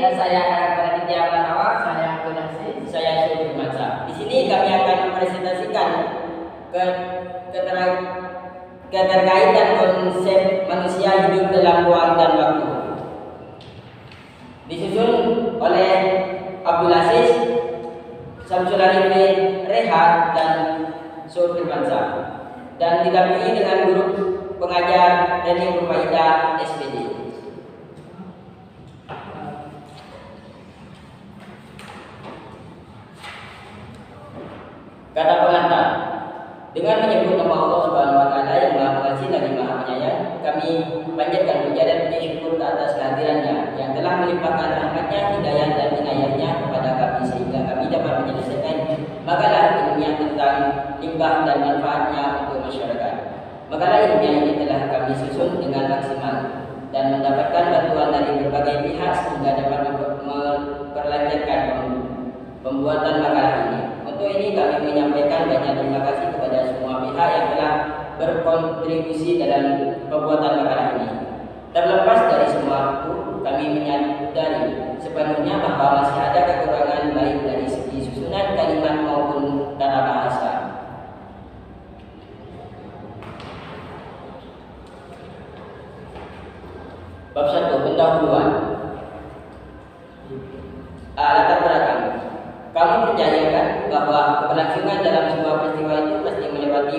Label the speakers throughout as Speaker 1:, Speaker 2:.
Speaker 1: dan saya Raditya Pranawa, saya Gunasi, saya Syukur Maca. Di sini kami akan mempresentasikan keterkaitan konsep manusia hidup dalam ruang dan waktu. Disusun oleh Abdul Aziz, Samsul Arifin, Rehat, dan Syukur Maca, dan didampingi dengan guru pengajar Reni Purwaida SPD. Kata pengantar, dengan menyebut nama Allah Subhanahu wa Ta'ala yang Maha Pengasih lagi Maha Penyayang, kami panjatkan puja dan puji syukur atas kehadirannya yang telah melimpahkan rahmatnya, hidayah dan inayahnya kepada kami sehingga kami dapat menyelesaikan makalah ilmiah tentang limbah dan manfaatnya untuk masyarakat. Makalah ilmiah ini telah kami susun dengan maksimal dan mendapatkan bantuan dari berbagai pihak sehingga dapat memperlancarkan pembuatan makalah ini. Untuk ini kami menyampaikan banyak terima kasih kepada semua pihak yang telah berkontribusi dalam pembuatan makalah ini. Terlepas dari semua itu, kami menyadari sepenuhnya bahwa masih ada kekurangan baik dari segi susunan kalimat maupun tata bahasa. Bab 1, pendahuluan. Latar belakang. Kamu percayakan bahwa keberlangsungan dalam sebuah peristiwa itu pasti melewati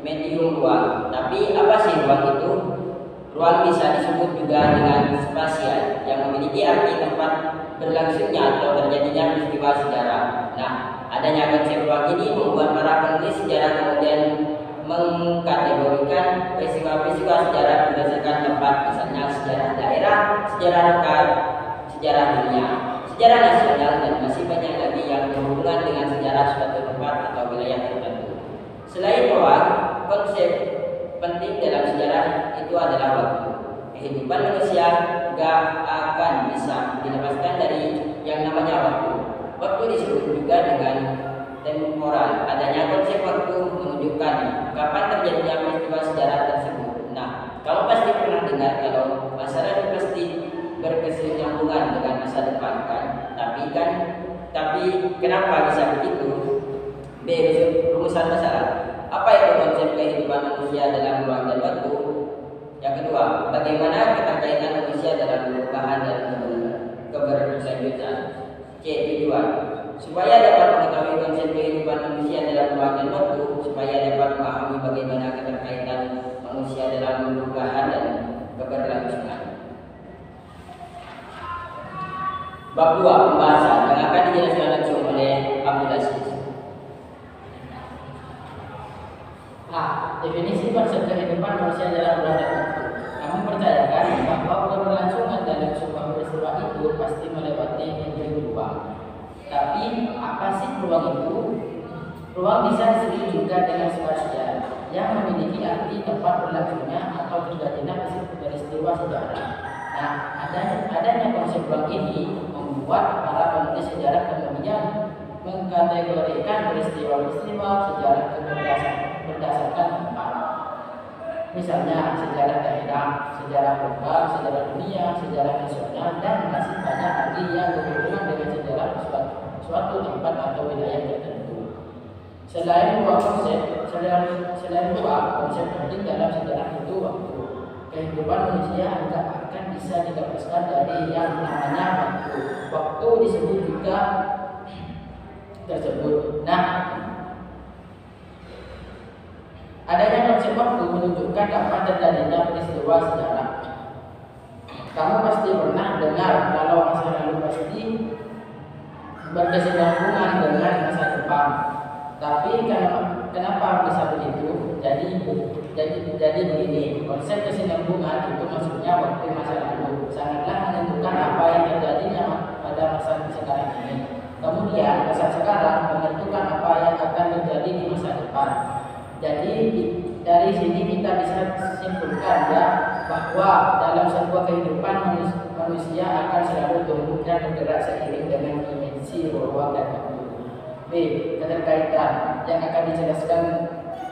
Speaker 1: medium ruang. Tapi apa sih ruang itu? Ruang bisa disebut juga dengan spasial, yang memiliki arti tempat berlangsungnya atau terjadinya peristiwa sejarah. Nah, adanya konsep ruang ini membuat para penulis sejarah kemudian mengkategorikan peristiwa-peristiwa sejarah berdasarkan tempat, misalnya sejarah daerah, sejarah lokal, sejarah dunia, sejarah nasional, dan masih banyak lagi yang berhubungan dengan sejarah suatu tempat atau wilayah tertentu. Selain ruang, konsep penting dalam sejarah itu adalah waktu. Kehidupan manusia gak akan bisa dilepaskan dari yang namanya waktu. Waktu disebut juga dengan temporal. Adanya konsep waktu menunjukkan kapan terjadinya peristiwa sejarah tersebut. Nah, kalau pasti pernah dengar kalau masa lalu pasti berkesinambungan dengan masa depan kan? Tapi kenapa bisa begitu? B. Rumusan masalah. Apa itu konsep kehidupan manusia dalam ruang dan waktu? Yang kedua, bagaimana keterkaitan manusia dalam perubahan dan keberlanjutan? C. Tujuan. Supaya dapat mengetahui konsep kehidupan manusia dalam ruang dan waktu, supaya dapat memahami bagaimana keterkaitan manusia dalam perubahan dan keberlangsungan. Bab 2, pembahasan yang akan dijelaskan langsung oleh Abdul Aziz.
Speaker 2: A. Definisi konsep kehidupan manusia dalam ruang dan waktu. Kami percayakan bahwa keberlangsungan dalam sebuah peristiwa itu pasti melewati medium ruang. Tapi apa sih ruang itu? Ruang bisa disebut juga dengan spasial, yang memiliki arti tempat berlangsungnya atau terjadinya peristiwa sejarah. Nah, adanya konsep ruang ini membuat para penulis sejarah kemudian mengkategorikan peristiwa-peristiwa sejarah berdasarkan tempat. Misalnya sejarah daerah, sejarah lokal, sejarah dunia, sejarah nasional, dan masih banyak lagi yang berhubungan dengan sejarah suatu tempat atau wilayah tertentu. Selain dua konsep penting dalam sejarah itu waktu. Kehidupan manusia agak akan bisa dilepaskan dari yang namanya waktu. Waktu disebut juga tersebut. Nah, adanya konsep waktu menunjukkan kapan terjadinya peristiwa sejarah. Kamu pasti pernah dengar kalau masa lalu pasti berkesinambungan dengan masa depan. Tapi kenapa bisa begitu? Jadi begini, konsep kesinambungan itu maksudnya waktu masa lalu sangatlah menentukan apa yang terjadinya pada masa sekarang ini. Kemudian masa sekarang menentukan apa yang akan terjadi di masa depan. Jadi dari sini kita bisa simpulkan ya bahwa dalam sebuah kehidupan manusia akan selalu tumbuh dan bergerak seiring dengan dimensi ruang dan waktu. B. Keterkaitan yang akan dijelaskan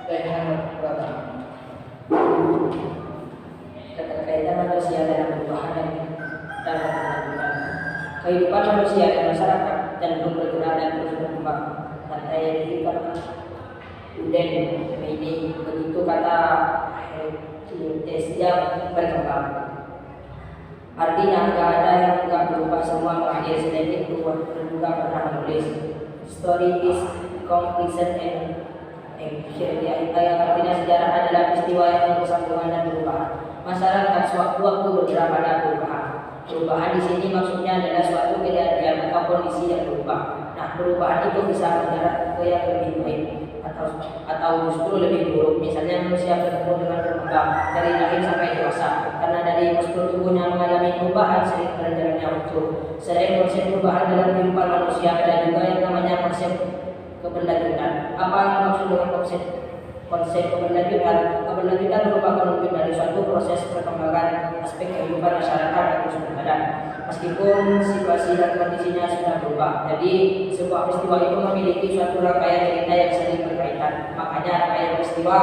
Speaker 2: Rehan Pratama. Keterkaitan manusia dalam perubahan dan keberlanjutan.
Speaker 1: kehidupan manusia dan masyarakat cenderung bergerak dan terus berkembang. Kata yang diikat Uden ini begitu kata sejak berkembang. Artinya nggak ada yang nggak berubah, semua mengalir. Selain itu juga pernah menulis story is completion and action, yang artinya sejarah adalah peristiwa yang bersambungan dan berubah. Masyarakat sewaktu-waktu bergerak pada perubahan. Perubahan di sini maksudnya adalah suatu kejadian atau kondisi yang berubah. Nah, perubahan itu bisa bergerak ke yang lebih baik atau justru lebih buruk. Misalnya manusia bertumbuh dengan berkembang dari lahir sampai dewasa. Karena dari postur tubuhnya mengalami perubahan sering berjalannya waktu. Selain konsep perubahan dalam kehidupan manusia, ada juga yang namanya konsep keberlanjutan. Apa yang dimaksud dengan konsep keberlanjutan? Keberlanjutan merupakan wujud dari suatu proses perkembangan aspek kehidupan masyarakat atau sumber badan. Meskipun situasi dan kondisinya sudah berubah, jadi sebuah peristiwa itu memiliki suatu rangkaian cerita yang saling berkaitan. Makanya rangkaian peristiwa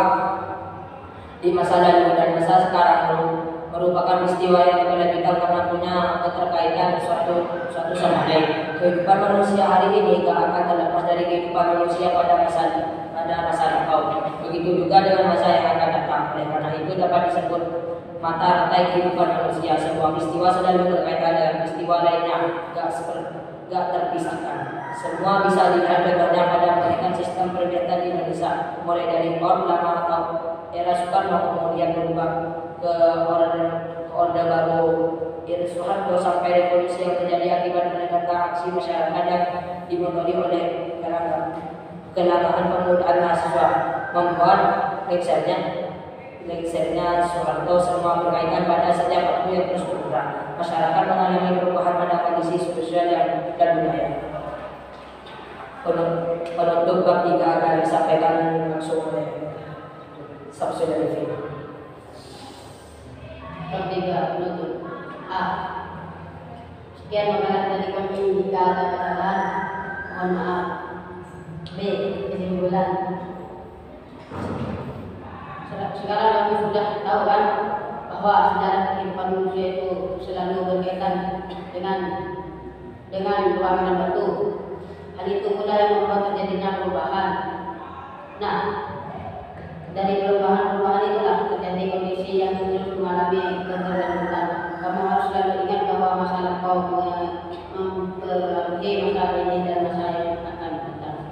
Speaker 1: di masa lalu dan masa sekarang merupakan peristiwa yang berkelanjutan karena punya keterkaitan suatu sama lain. Kehidupan manusia hari ini gak akan terlepas dari kehidupan manusia pada masa lampau. Begitu juga dengan masa yang akan datang. Oleh karena itu dapat disebut mata rantai kehidupan manusia. Sebuah peristiwa selalu berkaitan dengan peristiwa lainnya, gak terpisahkan. Semua bisa dilihat contohnya pada pendidikan sistem pendidikan di Indonesia, mulai dari Orde Lama atau era Soekarno kemudian berubah ke Orde Baru era Soeharto sampai revolusi yang terjadi akibat menegakkan aksi masyarakat yang dimotori oleh kelangan pemudaan mahasiswa. Membuat leksernya Soeharto semua berkaitan pada setiap waktu yang terus berubah. Masyarakat mengalami perubahan pada kondisi sosial dan budaya. Penutup bab 3 akan disampaikan langsung oleh Sabsul Alifi.
Speaker 3: Bab 3 penutup. A. Sekian makalah dari kami, jika ada kesalahan mohon maaf. B. Kesimpulan. Sekarang kami sudah tahu kan bahwa sejarah kehidupan manusia itu selalu berkaitan dengan ruangan batu. Hal itu pula yang membuat terjadinya perubahan. Nah, dari perubahan itulah terjadi kondisi yang terus mengalami keberlanjutan. Kamu harus selalu ingat bahwa masalah kau mempengaruhi masa ini dan masa yang akan datang.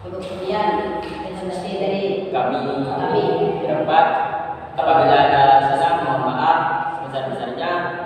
Speaker 3: Kemudian presentasi dari
Speaker 1: Kami berempat, apabila ada salah mohon maaf sebesar-besarnya.